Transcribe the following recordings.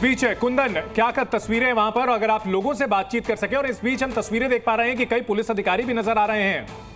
बीच कुंदन क्या तस्वीरें वहां पर, अगर आप लोगों से बातचीत कर सके। और इस बीच हम तस्वीरें देख पा रहे हैं कि कई पुलिस अधिकारी भी नजर आ रहे हैं।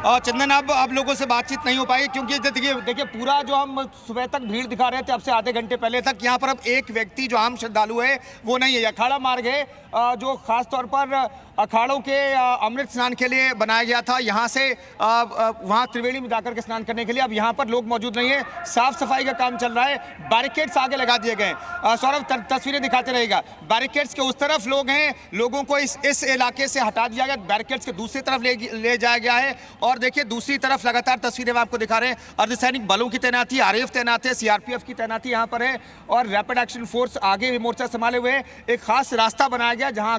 चंदन, अब लोगों से बातचीत नहीं हो पाई क्योंकि देखिए पूरा जो हम सुबह तक भीड़ दिखा रहे थे अब से आधे घंटे पहले तक, यहाँ पर अब एक व्यक्ति जो आम श्रद्धालु है वो नहीं है। अखाड़ा मार्ग है जो खास तौर पर अखाड़ों के अमृत स्नान के लिए बनाया गया था, यहाँ से वहाँ त्रिवेणी में जाकर के स्नान करने के लिए। अब यहाँ पर लोग मौजूद नहीं है, साफ सफाई का काम चल रहा है, बैरिकेड्स आगे लगा दिए गए हैं। सौरभ तस्वीरें दिखाते रहेगा। बैरिकेड्स के उस तरफ लोग हैं, लोगों को इस इलाके से हटा दिया गया, बैरिकेड्स के दूसरी तरफ ले जाया गया है। और देखिए दूसरी तरफ लगातार तस्वीरें आपको दिखा रहे हैं, अर्धसैनिक बलों की तैनाती, आरएएफ तैनात है, सीआरपीएफ की तैनाती यहाँ पर है और रैपिड एक्शन फोर्स आगे भी मोर्चा संभाले हुए हैं। एक खास रास्ता बनाया गया जहाँ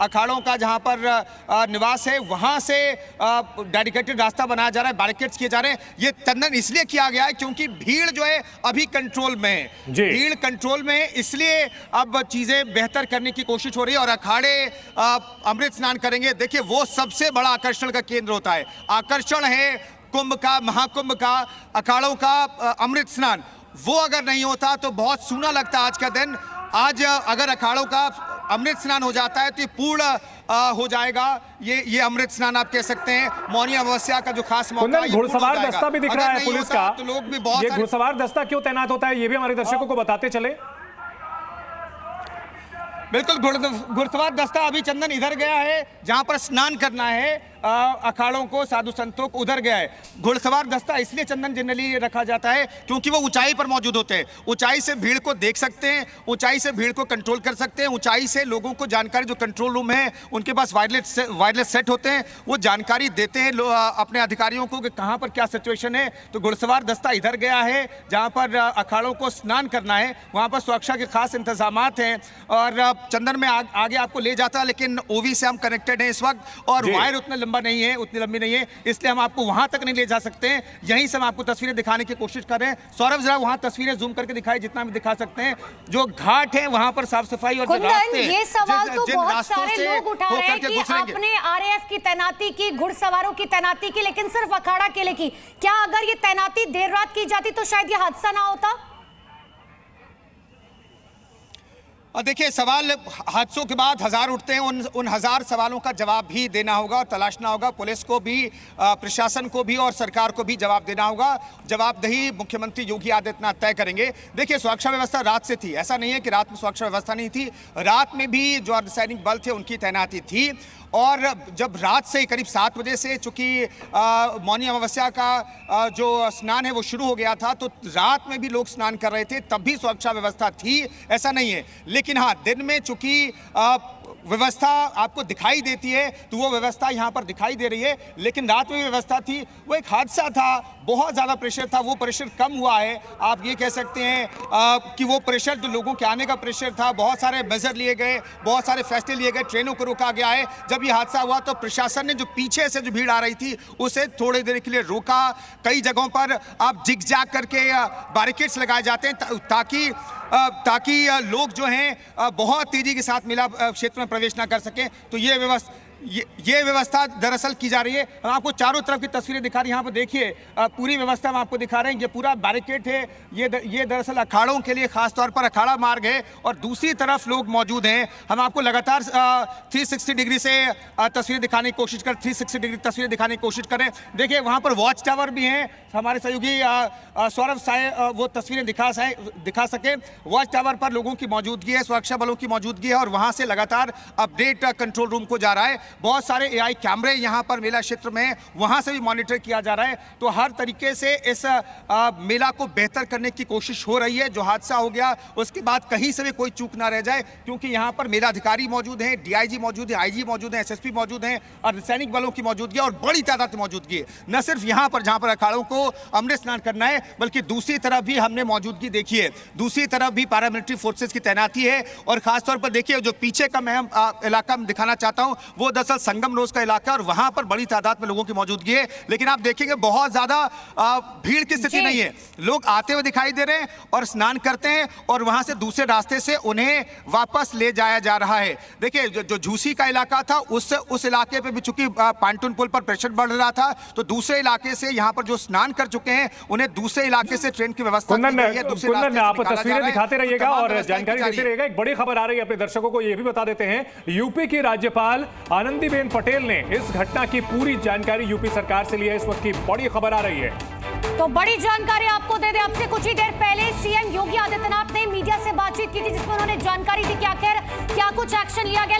अखाड़ों का जहाँ पर निवास है वहाँ से डेडिकेटेड रास्ता बनाया जा रहा है, बैरिकेड्स किए जा रहे हैं। ये तंदन इसलिए किया गया है क्योंकि भीड़ जो है अभी कंट्रोल में है, भीड़ कंट्रोल में है, इसलिए अब चीजें बेहतर करने की कोशिश हो रही है। और अखाड़े अमृत स्नान करेंगे, देखिए वो सबसे बड़ा आकर्षण का केंद्र होता है। आकर्षण है कुंभ का, महाकुंभ का, अखाड़ों का अमृत स्नान। वो अगर नहीं होता तो बहुत सूना लगता आज का दिन। आज अगर अखाड़ों का अमृत स्नान हो जाता है तो ये पूर्ण हो जाएगा। ये अमृत स्नान आप कह सकते हैं। मौनी अमावस्या का जो खास मौका है, घुड़सवार दस्ता भी दिख रहा है पुलिस का, तो लोग भी बहुत। ये घुड़सवार दस्ता क्यों तैनात होता है ये भी हमारे दर्शकों को बताते चले। बिल्कुल, घुड़सवार दस्ता अभी चंदन इधर गया है जहां पर स्नान करना है अखाड़ों को, साधु संतों को, उधर गया है। घुड़सवार दस्ता इसलिए चंदन जनरली रखा जाता है क्योंकि वो ऊंचाई पर मौजूद होते हैं, ऊंचाई से भीड़ को देख सकते हैं, ऊंचाई से भीड़ को कंट्रोल कर सकते हैं, ऊंचाई से लोगों को जानकारी, जो कंट्रोल रूम है उनके पास वायरलेस सेट होते हैं, वो जानकारी देते हैं अपने अधिकारियों को कि कहाँ पर क्या सिचुएशन है। तो घुड़सवार दस्ता इधर गया है जहाँ पर अखाड़ों को स्नान करना है, वहाँ पर सुरक्षा के खास इंतजाम हैं। और चंदन में आगे आपको ले जाता है, लेकिन ओवी से हम कनेक्टेड हैं इस वक्त और वायर उतना नहीं है, उतनी लंबी नहीं है, इसलिए हम आपको वहां तक नहीं ले जा सकते हैं। यहीं से हम आपको तस्वीरें दिखाने की कोशिश कर रहे हैं। सौरभ जरा वहां तस्वीरें जूम करके दिखाए जितना भी दिखा सकते हैं। जो घाट है वहां पर साफ सफाई और रास्ते, ये सवाल तो बहुत सारे लोग उठा रहे हैं कि आपने आरएएफ की तैनाती की, घुड़सवारों की तैनाती की, लेकिन सिर्फ अखाड़ा के लिए की। क्या अगर ये तैनाती देर रात की जाती तो शायद ये हादसा ना होता? और देखिए सवाल हादसों के बाद हजार उठते हैं, उन हजार सवालों का जवाब भी देना होगा और तलाशना होगा। पुलिस को भी, प्रशासन को भी और सरकार को भी जवाब देना होगा। जवाबदेही मुख्यमंत्री योगी आदित्यनाथ तय करेंगे। देखिए सुरक्षा व्यवस्था रात से थी, ऐसा नहीं है कि रात में सुरक्षा व्यवस्था नहीं थी। रात में भी जो अर्धसैनिक बल थे उनकी तैनाती थी। और जब रात से करीब 7 बजे से चूंकि मौनी अमावस्या का जो स्नान है वो शुरू हो गया था, तो रात में भी लोग स्नान कर रहे थे, तब भी सुरक्षा व्यवस्था थी, ऐसा नहीं है। लेकिन हाँ, दिन में चूंकि व्यवस्था आपको दिखाई देती है तो वो व्यवस्था यहाँ पर दिखाई दे रही है, लेकिन रात में व्यवस्था थी। वो एक हादसा था, बहुत ज़्यादा प्रेशर था, वो प्रेशर कम हुआ है। आप ये कह सकते हैं कि वो प्रेशर जो लोगों के आने का प्रेशर था, बहुत सारे मेजर लिए गए, बहुत सारे फैसले लिए गए, ट्रेनों को रोका गया है। जब ये हादसा हुआ तो प्रशासन ने जो पीछे से जो भीड़ आ रही थी उसे थोड़ी देर के लिए रोका। कई जगहों पर आप जिग जैग करके बैरिकेड्स लगाए जाते हैं ताकि लोग जो हैं बहुत तेजी के साथ मेला क्षेत्र में प्रवेश ना कर सकें। तो ये व्यवस्था दरअसल की जा रही है। हम आपको चारों तरफ की तस्वीरें दिखा रहे हैं। यहाँ पर देखिए पूरी व्यवस्था हम आपको दिखा रहे हैं। ये पूरा बैरिकेड है, ये दरअसल अखाड़ों के लिए खास तौर पर अखाड़ा मार्ग है और दूसरी तरफ लोग मौजूद हैं। हम आपको लगातार 360 डिग्री से तस्वीरें दिखाने की कोशिश कर 360 डिग्री तस्वीरें दिखाने की कोशिश करें। देखिए वहाँ पर वॉच टावर भी हैं, हमारे सहयोगी सौरभ साय वो तस्वीरें दिखा सके। वॉच टावर पर लोगों की मौजूदगी है, सुरक्षा बलों की मौजूदगी है और वहाँ से लगातार अपडेट कंट्रोल रूम को जा रहा है। बहुत सारे एआई कैमरे यहाँ पर मेला क्षेत्र में, वहाँ से भी मॉनिटर किया जा रहा है। तो हर तरीके से इस मेला को बेहतर करने की कोशिश हो रही है। जो हादसा हो गया उसके बाद कहीं से भी कोई चूक ना रह जाए, क्योंकि यहाँ पर मेला अधिकारी मौजूद हैं, डीआईजी मौजूद है, आईजी मौजूद है, एसएसपी मौजूद हैं और सैनिक बलों की मौजूदगी और बड़ी तादाद में मौजूदगी है। न सिर्फ यहाँ पर जहाँ पर अखाड़ों को अमृत स्नान करना है, बल्कि दूसरी तरफ भी हमने मौजूदगी देखी है। दूसरी तरफ भी पैरामिलिट्री फोर्सेस की तैनाती है और खासतौर पर देखिए जो पीछे का मैं इलाका में दिखाना चाहता हूँ वो दरअसल संगम रोज का इलाका और वहां पर बड़ी तादाद में लोगों की मौजूदगी है, लेकिन आप देखेंगे बहुत ज्यादा भीड़ की स्थिति नहीं है। लोग आते हुए दिखाई दे रहे हैं और स्नान करते हैं और वहां से दूसरे रास्ते से उन्हें वापस ले जाया जा रहा है। देखिए जो झूसी का इलाका था उस इलाके पे भी चूंकि पांटून पुल पर प्रेशर बढ़ रहा था, तो दूसरे इलाके से यहां पर जो स्नान कर चुके हैं उन्हें दूसरे इलाके से ट्रेन की व्यवस्था की गई है। कुंदन, आप तस्वीरें दिखाते रहिएगा और जानकारी देते रहिएगा। एक बड़ी खबर आ रही है, अपने दर्शकों को यह भी बता देते हैं, यूपी की राज्यपाल आनंदीबेन पटेल ने इस घटना की पूरी जानकारी यूपी सरकार से ली है। इस वक्त की बड़ी खबर आ रही है, तो बड़ी जानकारी आपको दे दे, आपसे कुछ ही देर पहले सीएम योगी आदित्यनाथ ने मीडिया से बातचीत की थी, जिसमें उन्होंने जानकारी दी कि आखिर क्या कुछ एक्शन लिया गया।